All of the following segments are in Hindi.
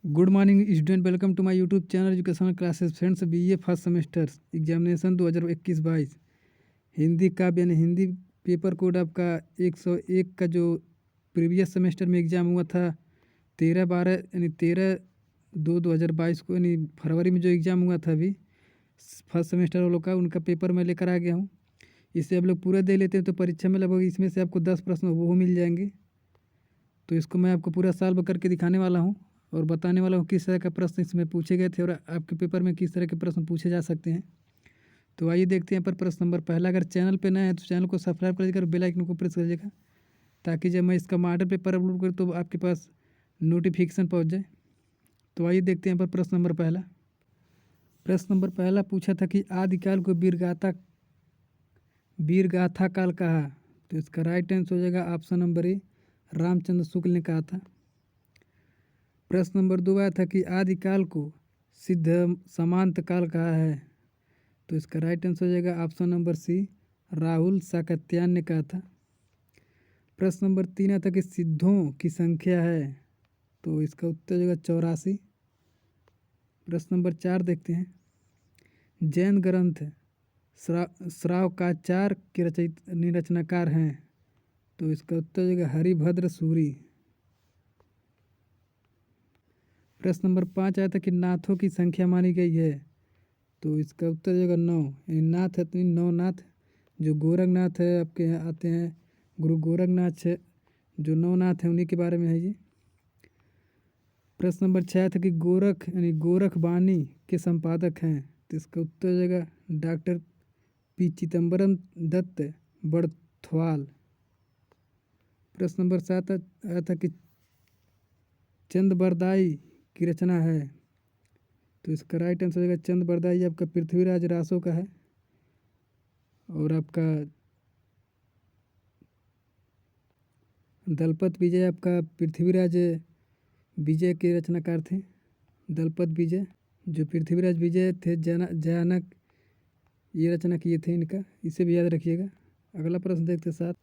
Good morning student, welcome to my YouTube channel educational classes. Friends, BA first semester examination 2021-22 Hindi काव्य यानी हिंदी पेपर कोड आपका 101 का जो प्रीवियस सेमेस्टर में एग्ज़ाम हुआ था 13/12 यानी 13/2/2022 को, यानी फरवरी में जो एग्ज़ाम हुआ था अभी फर्स्ट सेमेस्टर वालों का, उनका पेपर मैं लेकर आ गया हूँ। इसे आप लोग पूरा दे लेते हैं तो परीक्षा में लगभग इसमें से आपको 10 प्रश्न वो मिल जाएंगे। तो इसको मैं आपको पूरा सॉल्व करके दिखाने वाला हूँ और बताने वाला हूँ किस तरह का प्रश्न इसमें पूछे गए थे और आपके पेपर में किस तरह के प्रश्न पूछे जा सकते हैं। तो आइए देखते हैं पर प्रश्न नंबर पहला। अगर चैनल पे नए हैं तो चैनल को सब्सक्राइब कर लीजिएगा और बेल आइकन को प्रेस कर लीजिएगा ताकि जब मैं इसका मॉडल पेपर अपलोड करूँ तो आपके पास नोटिफिकेशन पहुँच जाए। तो आइए देखते हैं पर प्रश्न नंबर पहला। प्रश्न नंबर पहला पूछा था कि आदिकाल को वीरगाथा काल कहा। तो इसका राइट आंसर हो जाएगा option number A, Ramchandra Shukla ने कहा था। प्रश्न नंबर 2 आया था कि आदिकाल को सिद्ध समांत काल कहा है। तो इसका राइट आंसर हो जाएगा ऑप्शन नंबर सी, राहुल साकत्यायन ने कहा था। प्रश्न नंबर 3 आया था कि सिद्धों की संख्या है। तो इसका उत्तर हो जाएगा 84। प्रश्न नंबर 4 देखते हैं। जैन ग्रंथ श्रावकाचार के रचनाकार हैं। तो इसका उत्तर हो जाएगा हरिभद्र सूरी। प्रश्न नंबर 5 आया था कि नाथों की संख्या मानी गई है। तो इसका उत्तर हो जाएगा 9। नाथ है तो 9 नाथ, जो गोरखनाथ है आपके यहाँ आते हैं, गुरु गोरखनाथ है, जो 9 नाथ हैं उन्हीं के बारे में है ये। प्रश्न नंबर 6 आया था कि गोरख यानी गोरख बानी के संपादक हैं। तो इसका उत्तर हो जाएगा डॉक्टर पी चिदम्बरम दत्त बड़थवाल। प्रश्न नंबर 7 आया था कि चंद की रचना है। तो इसका राइट आंसर हो जाएगा चंद बरदाई आपका पृथ्वीराज रासो का है और आपका दलपत विजय आपका पृथ्वीराज विजय के रचनाकार थे। दलपत विजय जो पृथ्वीराज विजय थे जयानक, ये रचना किए थे इनका, इसे भी याद रखिएगा। अगला प्रश्न देखते साथ।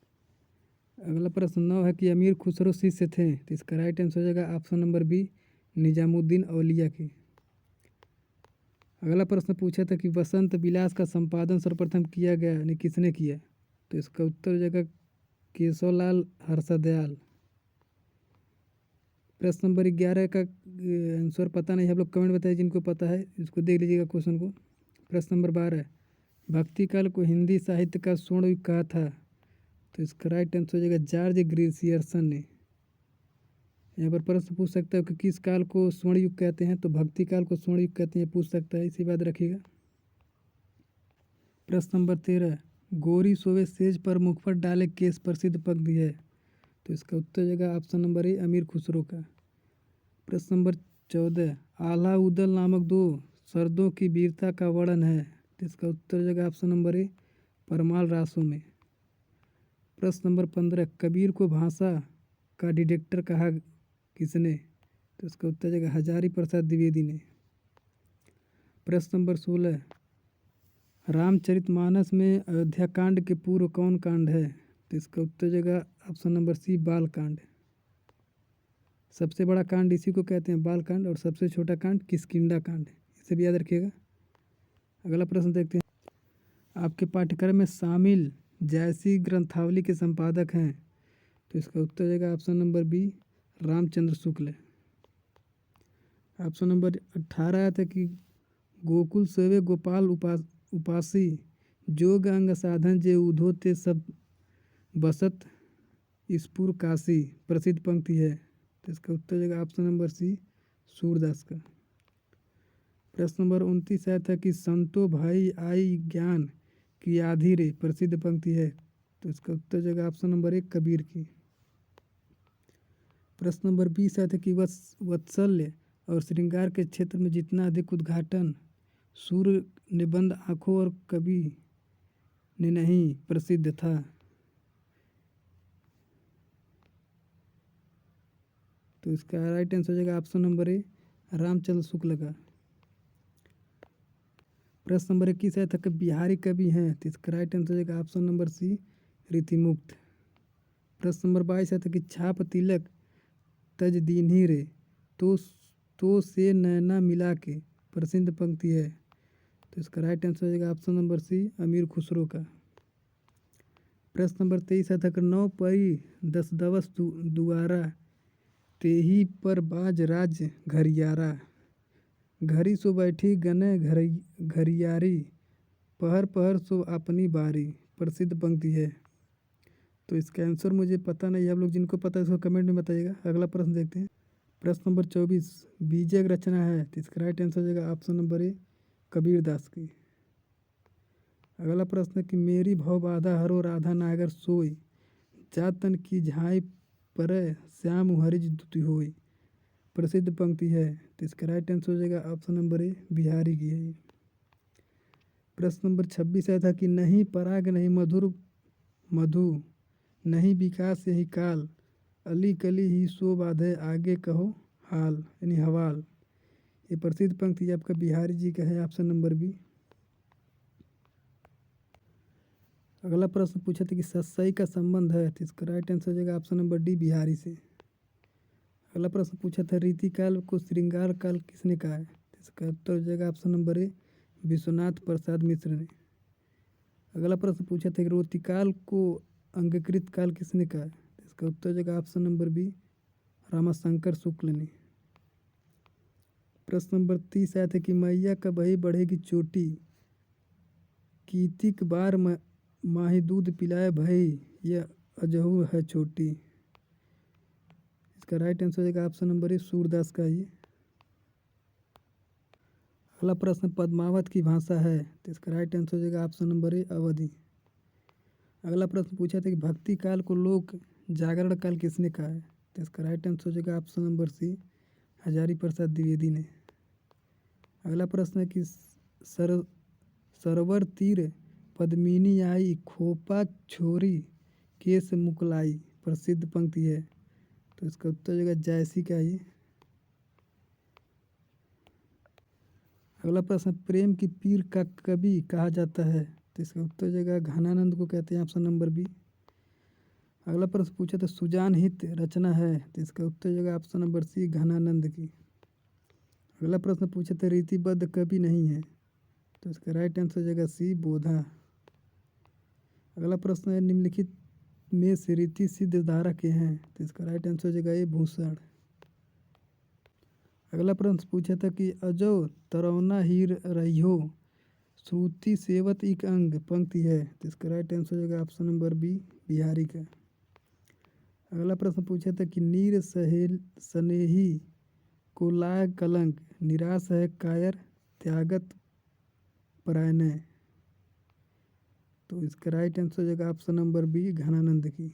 अगला प्रश्न 9 है कि अमीर खुसरो शिष्य थे। तो इसका राइट आंसर हो जाएगा ऑप्शन नंबर बी, निजामुद्दीन औलिया की। अगला प्रश्न पूछा था कि वसंत विलास का संपादन सर्वप्रथम किया गया यानी किसने किया। तो इसका उत्तर हो जाएगा केशवलाल हर्षदयाल। प्रश्न नंबर 11 का आंसर पता नहीं, आप लोग कमेंट बताइए जिनको पता है, इसको देख लीजिएगा क्वेश्चन को। प्रश्न नंबर 12, भक्ति काल को हिंदी साहित्य का स्वर्ण युग कहा था। तो इसका राइट आंसर हो जाएगा जॉर्ज ग्रेसियर्सन ने। यहाँ पर प्रश्न पूछ सकता है कि किस काल को स्वर्ण युग कहते हैं। तो भक्ति काल को स्वर्ण युग कहते हैं, पूछ सकता है, इसी बात रखिएगा। प्रश्न नंबर 13, गोरी सोवे सेज पर मुख पर डाले केस प्रसिद्ध पंक्ति है। तो इसका उत्तर हो जाएगा ऑप्शन नंबर ए, अमीर खुसरो का। प्रश्न नंबर 14, आल्हा उदल नामक 2 सरदों की वीरता का वर्णन है। तो इसका उत्तर हो जाएगा option number A, Parmal Raso में। प्रश्न नंबर 15, कबीर को भाषा का डिटेक्टर कहा किसने। तो इसका उत्तर हो जाएगा हजारी प्रसाद द्विवेदी ने। प्रश्न नंबर 16, रामचरितमानस में अयोध्याकांड के पूर्व कौन कांड है। तो इसका उत्तर हो जाएगा ऑप्शन नंबर सी, बाल कांड। सबसे बड़ा कांड इसी को कहते हैं बाल कांड और सबसे छोटा कांड किष्किंधा कांड, इसे भी याद रखिएगा। अगला प्रश्न देखते हैं। आपके पाठ्यक्रम में शामिल जैसी ग्रंथावली के संपादक हैं। तो इसका उत्तर हो जाएगा option number B, Ramchandra Shukla. Option number 18 आया था कि गोकुल सेवे गोपाल उपासी जोग अंग साधन जे उधो ते सब बसत स्पुर काशी प्रसिद्ध पंक्ति है। तो इसका उत्तर हो जाएगा ऑप्शन नंबर सी, सूरदास का। प्रश्न नंबर 29 आया था कि संतो भाई आई ज्ञान की आधी रे प्रसिद्ध पंक्ति है। तो इसका उत्तर हो जाएगा ऑप्शन नंबर 1, कबीर की। प्रश्न नंबर 20 आया था कि वत्सल्य और श्रृंगार के क्षेत्र में जितना अधिक उद्घाटन सूर्य निबंध आँखों और कवि ने नहीं प्रसिद्ध था। तो इसका राइट आंसर हो जाएगा option number A, Ramchandra Shukla का। प्रश्न नंबर 21 आया था कि बिहारी कवि हैं। तो इसका राइट आंसर हो जाएगा ऑप्शन नंबर सी, रीतिमुक्त। प्रश्न नंबर 22 आया था कि छाप तिलक तज दीन्ही रे तो तो से नैना मिला के प्रसिद्ध पंक्ति है। तो इसका राइट आंसर हो जाएगा ऑप्शन नंबर सी, अमीर खुसरो का। प्रश्न नंबर 23 आता है, नौ परी 10 दवस दुआरा, तेही पर बाज राज घरियारा, घरी सो बैठी गने घरियारी, पहर पहर सो अपनी बारी, प्रसिद्ध पंक्ति है। तो इसका आंसर मुझे पता नहीं है, आप लोग जिनको पता है उसको कमेंट में बताइएगा। अगला प्रश्न देखते हैं। प्रश्न नंबर 24 बीजक रचना है। तो इसका राइट आंसर हो जाएगा option number A, Kabir Das की। अगला प्रश्न है कि मेरी भव बाधा हरो राधा नागर सोई, जातन की झाई पर श्याम हरिज दुति होई, प्रसिद्ध पंक्ति है। तो इसका राइट आंसर हो जाएगा ऑप्शन नंबर ए, बिहारी की है। प्रश्न नंबर 26 आया था कि नहीं पराग नहीं मधुर मधु, नहीं विकास यही काल, अली कली ही सो बाधे आगे कहो हाल, यानी हवाल। ये प्रसिद्ध पंक्ति आपका बिहारी जी का है, ऑप्शन नंबर बी। अगला प्रश्न पूछा था कि सत्सई का संबंध है। तो इसका राइट आंसर हो जाएगा ऑप्शन नंबर डी, बिहारी से। अगला प्रश्न पूछा था रीतिकाल को श्रृंगार काल किसने कहा है। तो इसका उत्तर हो जाएगा option number A, Vishwanath Prasad Mishra ने। अगला प्रश्न पूछा था कि रोतिकाल को अंगीकृत काल किसने कहा है। तो इसका उत्तर हो जाएगा ऑप्शन नंबर बी, रामाशंकर शुक्ल ने। प्रश्न नंबर 30 आया था कि मैया कब ही बढ़ेगी चोटी, कीतिक बार माही दूध पिलाए भई, यह अजहू है छोटी। इसका राइट आंसर हो जाएगा ऑप्शन नंबर ए, सूरदास का ये। अगला प्रश्न पद्मावत की भाषा है। तो इसका राइट आंसर हो जाएगा ऑप्शन नंबर ए, अवधि। अगला प्रश्न पूछा था कि भक्ति काल को लोक जागरण काल किसने कहा है। तो इसका राइट आंसर हो जाएगा option number C, Hazari Prasad Dwivedi ने। अगला प्रश्न है कि सरोवर तीर पद्मिनी आई, खोपा छोरी केस मुकलाई, प्रसिद्ध पंक्ति है। तो इसका उत्तर हो जाएगा जायसी का ये। अगला प्रश्न प्रेम की पीर का कवि कहा जाता है। तो इसका उत्तर हो जाएगा घनानंद को कहते हैं, ऑप्शन नंबर बी। अगला प्रश्न पूछा था सुजान हित रचना है। तो इसका उत्तर हो जाएगा ऑप्शन नंबर सी, घनानंद की। अगला प्रश्न पूछा था रीतिबद्ध कवि नहीं है। तो इसका राइट आंसर हो जाएगा सी, बोधा। अगला प्रश्न है निम्नलिखित में से रीति सिद्ध धारा के हैं। तो इसका राइट आंसर हो जाएगा ये, भूषण। अगला प्रश्न पूछा था कि अजो तरौना हीर रहियो, श्रुति सेवत एक अंग पंक्ति है। तो इसका राइट आंसर हो जाएगा ऑप्शन नंबर बी, बिहारी का। अगला प्रश्न पूछा था कि नीर सहेल स्नेही को लाय कलंक, निराश है कायर त्यागत परायण। तो इसका राइट आंसर हो जाएगा ऑप्शन नंबर बी, घनानंद की।